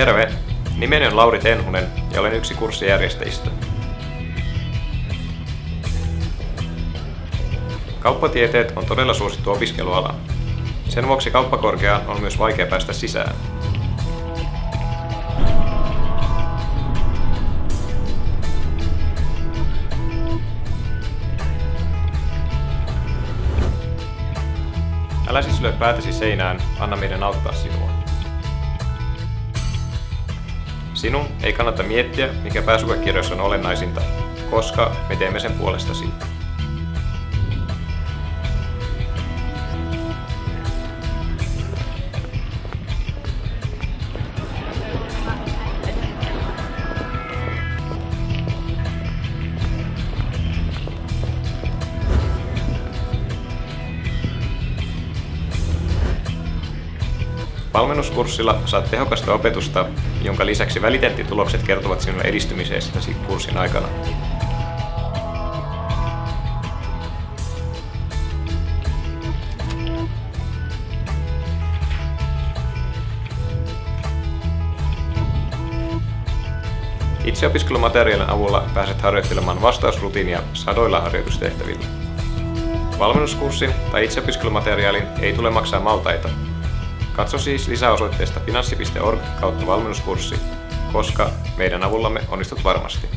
Terve! Nimeni on Lauri Tenhunen ja olen yksi kurssijärjestäjistä. Kauppatieteet on todella suosittu opiskeluala. Sen vuoksi kauppakorkeaan on myös vaikea päästä sisään. Älä siis lyö päätäsi seinään, anna meidän auttaa sinua. Sinun ei kannata miettiä, mikä pääsykekirjoissa on olennaisinta, koska me teemme sen puolestasi. Valmennuskurssilla saat tehokasta opetusta, jonka lisäksi välitenttitulokset kertovat sinulle edistymisestäsi kurssin aikana. Itseopiskelumateriaalin avulla pääset harjoittelemaan vastausrutiinia sadoilla harjoitustehtävillä. Valmennuskurssin tai itseopiskelumateriaalin ei tule maksaa maltaita. Katso siis lisäosoitteesta finanssi.org/valmennuskurssi, koska meidän avullamme onnistut varmasti.